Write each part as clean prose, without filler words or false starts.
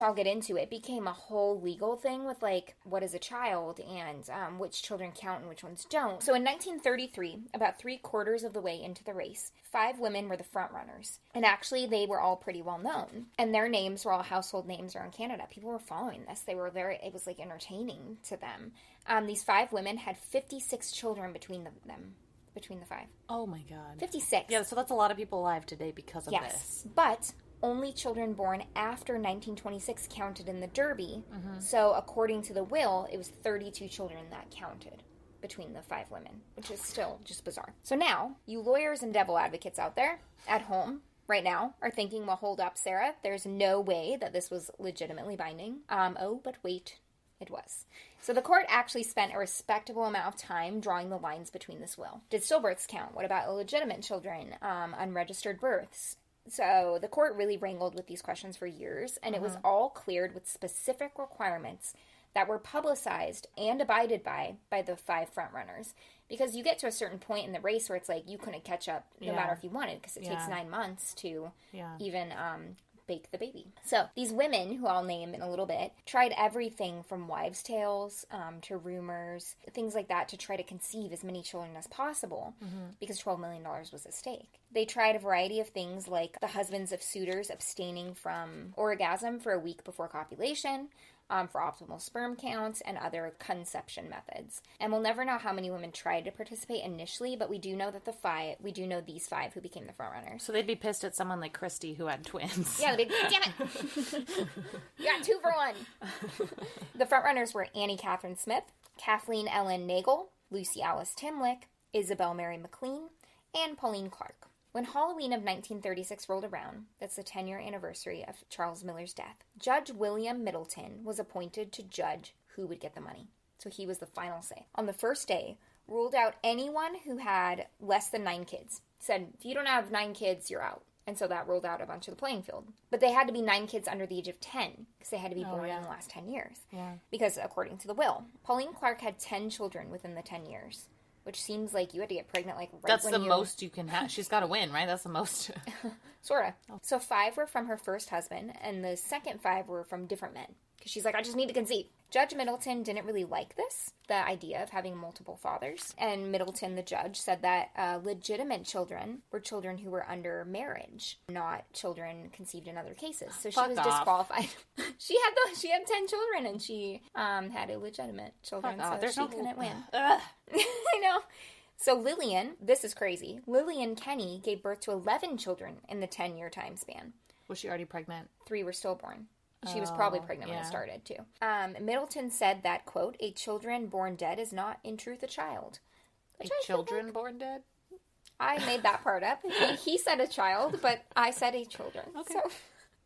I'll get into it, became a whole legal thing with, like, what is a child and which children count and which ones don't. So in 1933, about 3/4 of the way into the race, 5 women were the front runners. And actually, they were all pretty well known. And their names were all household names around Canada. People were following this. It was, like, entertaining to them. These 5 women had 56 children between them. Between the 5. Oh my God. 56. Yeah, so that's a lot of people alive today because of this. But only children born after 1926 counted in the Derby. So according to the will, it was 32 children that counted between the 5 women, which is still just bizarre. So now, you lawyers and devil advocates out there at home right now are thinking, well, hold up, Sarah. There's no way that this was legitimately binding. But wait. It was. So the court actually spent a respectable amount of time drawing the lines between this will. Did stillbirths count? What about illegitimate children? Unregistered births? So the court really wrangled with these questions for years, and it was all cleared with specific requirements that were publicized and abided by the 5 frontrunners. Because you get to a certain point in the race where it's like you couldn't catch up no matter if you wanted, because it takes 9 months to even bake the baby. So these women, who I'll name in a little bit, tried everything from wives' tales to rumors, things like that, to try to conceive as many children as possible, because $12 million was at stake. They tried a variety of things, like the husbands of suitors abstaining from orgasm for a week before copulation, for optimal sperm counts, and other conception methods. And we'll never know how many women tried to participate initially, but we do know that these 5 who became the frontrunners. So they'd be pissed at someone like Christy who had twins. Yeah, they'd be, damn it! You got 2 for 1! The frontrunners were Annie Catherine Smith, Kathleen Ellen Nagel, Lucy Alice Timlick, Isabel Mary McLean, and Pauline Clark. When Halloween of 1936 rolled around, that's the 10-year anniversary of Charles Miller's death, Judge William Middleton was appointed to judge who would get the money. So he was the final say. On the first day, ruled out anyone who had less than 9 kids. Said, if you don't have 9 kids, you're out. And so that ruled out a bunch of the playing field. But they had to be 9 kids under the age of 10, because they had to be born in the last 10 years. Yeah. Because according to the will, Pauline Clark had 10 children within the 10 years. Which seems like you had to get pregnant, like, right That's when the most you can have. She's got to win, right? That's the most. Sort of. So 5 were from her first husband, and the second 5 were from different men. Because she's like, I just need to conceive. Judge Middleton didn't really like this, the idea of having multiple fathers. And Middleton, the judge, said that legitimate children were children who were under marriage, not children conceived in other cases. So she was disqualified. She had 10 children, and she had illegitimate children, so she couldn't win. I know. So Lillian, this is crazy, Lillian Kenny gave birth to 11 children in the 10-year time span. Was she already pregnant? 3 were stillborn. She was probably pregnant when it started, too. Middleton said that, quote, a children born dead is not, in truth, a child. Born dead? I made that part up. He said a child, but I said a children. Okay. So,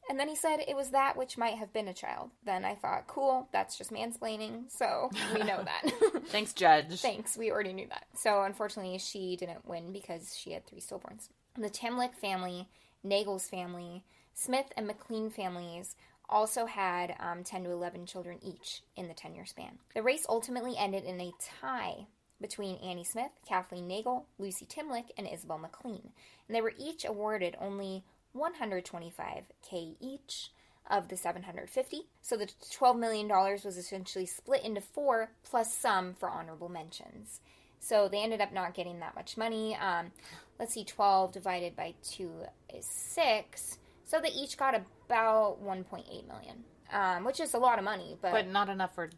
and then he said it was that which might have been a child. Then I thought, cool, that's just mansplaining, so we know that. Thanks, Judge. Thanks, we already knew that. So, unfortunately, she didn't win because she had 3 stillborns. The Timlick family, Nagel's family, Smith and McLean families also had 10 to 11 children each in the 10-year span. The race ultimately ended in a tie between Annie Smith, Kathleen Nagel, Lucy Timlick, and Isabel McLean. And they were each awarded only $125K each of the $750. So the $12 million was essentially split into 4, plus some for honorable mentions. So they ended up not getting that much money. Let's see, 12 divided by 2 is 6. So they each got about $1.8 million, which is a lot of money. But not enough for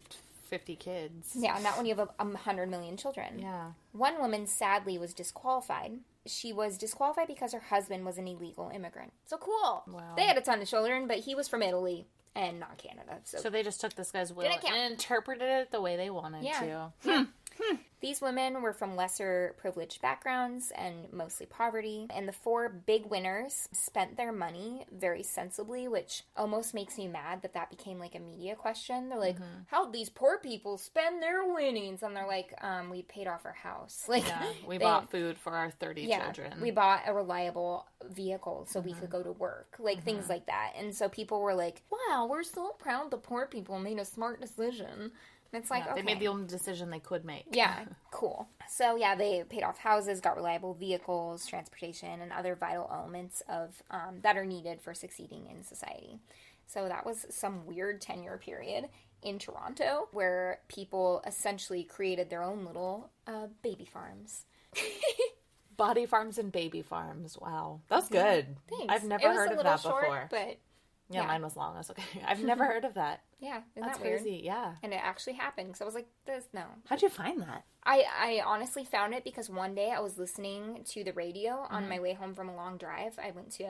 50 kids. Yeah, not when you have 100 million children. Yeah. One woman, sadly, was disqualified. She was disqualified because her husband was an illegal immigrant. So cool. Wow. They had a ton of children, but he was from Italy and not Canada. So they just took this guy's will and interpreted it the way they wanted to. Yeah. These women were from lesser privileged backgrounds and mostly poverty. And the 4 big winners spent their money very sensibly, which almost makes me mad that became like a media question. They're like, how'd these poor people spend their winnings? And they're like, we paid off our house. Like, yeah, we bought food for our 30 children. We bought a reliable vehicle so we could go to work. Like, things like that. And so people were like, wow, we're so proud the poor people made a smart decision. And it's like, okay. They made the only decision they could make. Yeah, cool. So, yeah, they paid off houses, got reliable vehicles, transportation, and other vital elements of that are needed for succeeding in society. So that was some weird 10-year period in Toronto where people essentially created their own little baby farms. Body farms and baby farms. Wow. That's good. Thanks. I've never heard of that short, before. But yeah, mine was long. That's okay. I've never heard of that. Yeah, isn't That's that weird? crazy. Yeah. And it actually happened because I was like, no. How'd you find that? I honestly found it because one day I was listening to the radio on my way home from a long drive. I went to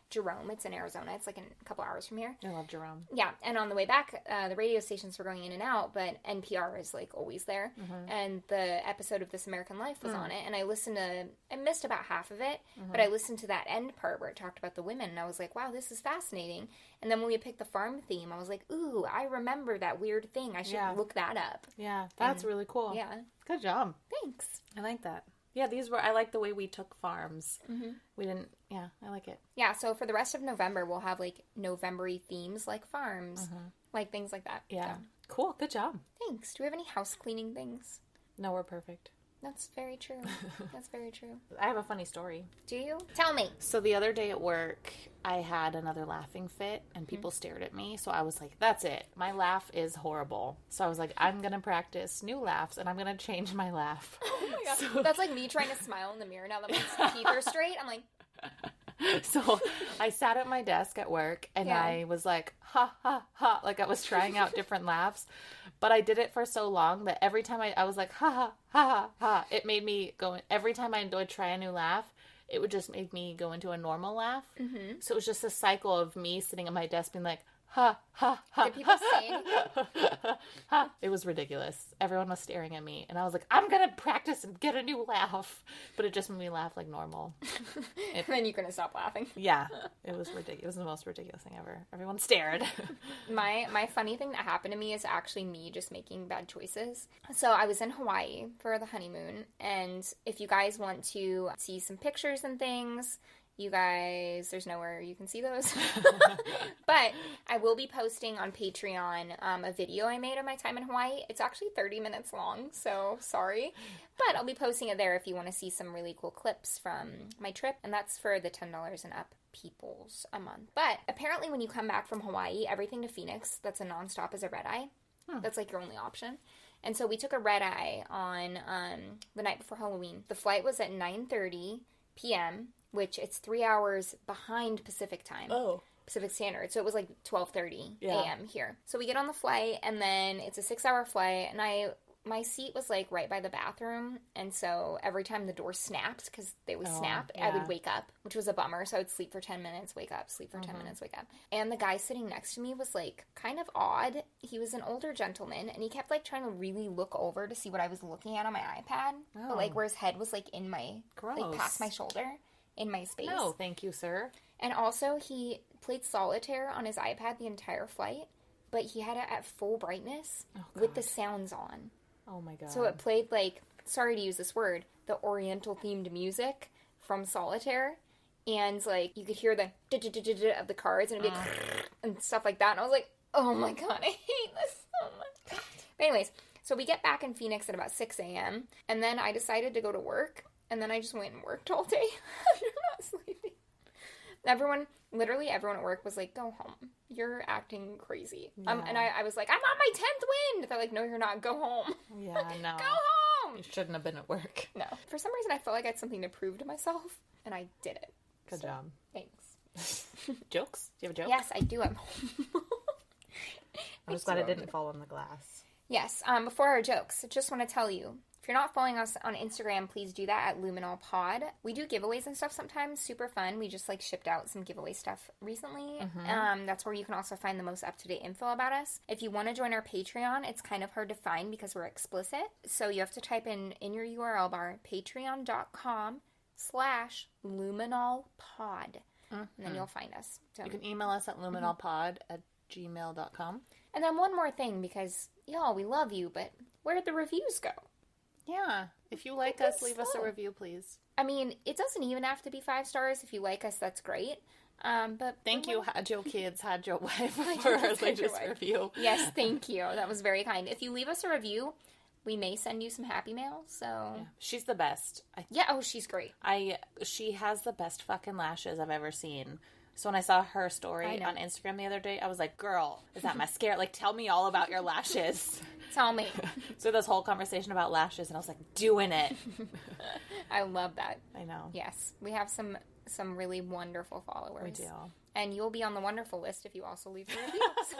Jerome. It's in Arizona. It's like a couple hours from here. I love Jerome. Yeah, and on the way back, the radio stations were going in and out, but NPR is like always there. And the episode of This American Life was on it, and I missed about half of it, but I listened to that end part where it talked about the women, and I was like, wow, this is fascinating. And then when we picked the farm theme, I was like, ooh, I remember that weird thing. I should look that up. Yeah, that's really cool. Yeah. Good job. Thanks. I like that. Yeah, I like the way we took farms. We didn't, I like it. Yeah, so for the rest of November, we'll have like November-y themes like farms, like things like that. Yeah. So. Cool. Good job. Thanks. Do we have any house cleaning things? No, we're perfect. That's very true. That's very true. I have a funny story. Do you? Tell me. So the other day at work, I had another laughing fit and people stared at me. So I was like, that's it. My laugh is horrible. So I was like, I'm going to practice new laughs and I'm going to change my laugh. Oh my God. So, that's like me trying to smile in the mirror now that my teeth are straight. I'm like... So I sat at my desk at work and I was like, ha, ha, ha. Like I was trying out different laughs. But I did it for so long that every time I was like, ha, ha, ha, ha, ha. It made me go, every time I would try a new laugh, it would just make me go into a normal laugh. So it was just a cycle of me sitting at my desk being like, ha, ha, ha. Did people say anything? Ha. It was ridiculous. Everyone was staring at me. And I was like, I'm going to practice and get a new laugh. But it just made me laugh like normal. And then you couldn't stop laughing. Yeah. It was ridiculous. It was the most ridiculous thing ever. Everyone stared. My funny thing that happened to me is actually me just making bad choices. So I was in Hawaii for the honeymoon. And if you guys want to see some pictures and things... You guys, there's nowhere you can see those. But I will be posting on Patreon a video I made of my time in Hawaii. It's actually 30 minutes long, so sorry. But I'll be posting it there if you want to see some really cool clips from my trip. And that's for the $10 and up peoples a month. But apparently when you come back from Hawaii, everything to Phoenix that's a nonstop is a red eye. That's like your only option. And so we took a red eye on the night before Halloween. The flight was at 9:30 p.m., which it's 3 hours behind Pacific time. Oh. Pacific Standard. So it was like 12:30 a.m. here. So we get on the flight, and then it's a 6-hour flight, and my seat was like right by the bathroom, and so every time the door snapped, because they would snap, I would wake up, which was a bummer. So I would sleep for 10 minutes, wake up, sleep for 10 minutes, wake up. And the guy sitting next to me was like kind of odd. He was an older gentleman, and he kept like trying to really look over to see what I was looking at on my iPad, but like where his head was like in my, like past my shoulder. In my space. No, thank you, sir. And also, he played solitaire on his iPad the entire flight, but he had it at full brightness with the sounds on. Oh my God. So it played like, sorry to use this word, the Oriental themed music from solitaire. And like, you could hear the of the cards and it'd be and stuff like that. And I was like, oh my God, I hate this so much. But anyways, so we get back in Phoenix at about 6 a.m. And then I decided to go to work. And then I just went and worked all day. I'm not sleeping. Literally everyone at work was like, go home. You're acting crazy. Yeah. And I was like, I'm on my 10th wind. They're like, no, you're not. Go home. Yeah, no. Go home. You shouldn't have been at work. No. For some reason, I felt like I had something to prove to myself. And I did it. Good job. Thanks. Jokes? Do you have a joke? Yes, I do. I'm home. I'm just glad it didn't fall on the glass. Yes. Before our jokes, I just want to tell you, if you're not following us on Instagram, please do that at luminolpod. We do giveaways and stuff sometimes. Super fun. We just shipped out some giveaway stuff recently. That's where you can also find the most up-to-date info about us. If you want to join our Patreon, it's kind of hard to find because we're explicit. So you have to type in your URL bar, patreon.com/luminolpod. And then you'll find us. So. You can email us at luminolpod@gmail.com. And then one more thing, because y'all, we love you, but where'd the reviews go? Yeah. If you like us, leave us a review, please. I mean, it doesn't even have to be 5 stars. If you like us, that's great. But thank you, Hadjo Kids, Hadjo Wife, for our latest review. Yes, thank you. That was very kind. If you leave us a review, we may send you some happy mail. So yeah. She's the best. Yeah. Oh, she's great. She has the best fucking lashes I've ever seen. So when I saw her story on Instagram the other day, I was like, girl, is that mascara? Like, tell me all about your lashes. Tell me. So this whole conversation about lashes, and I was like, doing it. I love that. I know. Yes. We have some really wonderful followers. We do. And you'll be on the wonderful list if you also leave a review. So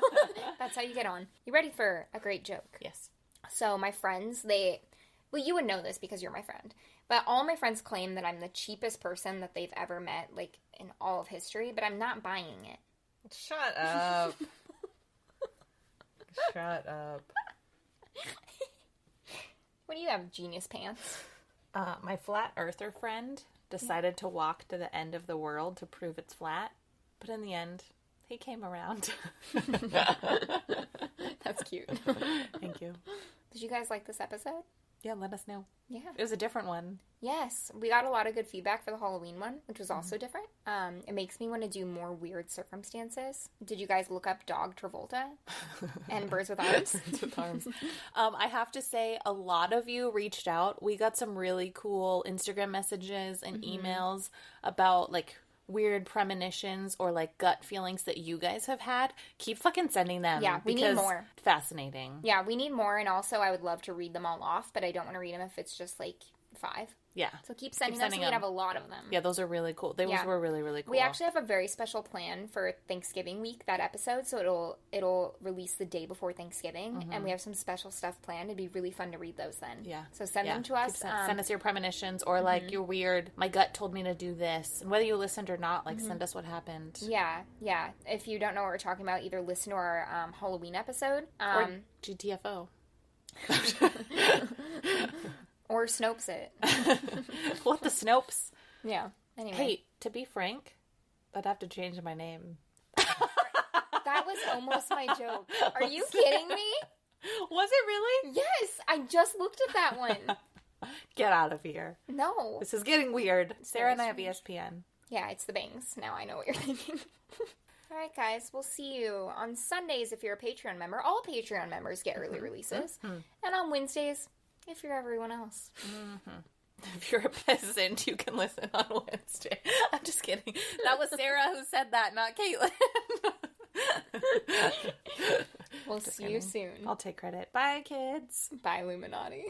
that's how you get on. You ready for a great joke? Yes. So my friends, well, you would know this because you're my friend, but all my friends claim that I'm the cheapest person that they've ever met, like, in all of history, but I'm not buying it. Shut up. Shut up. What do you have, genius pants? My flat earther friend decided to walk to the end of the world to prove it's flat, but in the end, he came around. That's cute. Thank you. Did you guys like this episode? Yeah, let us know. Yeah. It was a different one. Yes. We got a lot of good feedback for the Halloween one, which was also different. It makes me want to do more weird circumstances. Did you guys look up Dog Travolta and Birds with Arms? Birds with Arms. I have to say, a lot of you reached out. We got some really cool Instagram messages and emails about, like, weird premonitions or, like, gut feelings that you guys have had. Keep fucking sending them. Yeah, we need more. Fascinating. Yeah, we need more, and also I would love to read them all off, but I don't want to read them if it's just, like, 5. Yeah. So keep sending them so we have a lot of them. Yeah, those are really cool. Those were really, really cool. We actually have a very special plan for Thanksgiving week, that episode, so it'll release the day before Thanksgiving, and we have some special stuff planned. It'd be really fun to read those then. Yeah. So send them to us. Send us your premonitions or, like, your weird, my gut told me to do this. And whether you listened or not, like, send us what happened. Yeah, yeah. If you don't know what we're talking about, either listen to our Halloween episode. Or GTFO. Or Snopes it. What the Snopes? Yeah. Anyway. Hey, to be frank, I'd have to change my name. That was almost my joke. Are you kidding me? Was it really? Yes. I just looked at that one. Get out of here. No. This is getting weird. Sarah and I have ESPN. Yeah, it's the bangs. Now I know what you're thinking. All right, guys. We'll see you on Sundays if you're a Patreon member. All Patreon members get early releases. And on Wednesdays, if you're everyone else. If you're a peasant, you can listen on Wednesday. I'm just kidding. That was Sarah who said that, not Caitlin. We'll see you soon. I'll take credit. Bye, kids. Bye, Illuminati.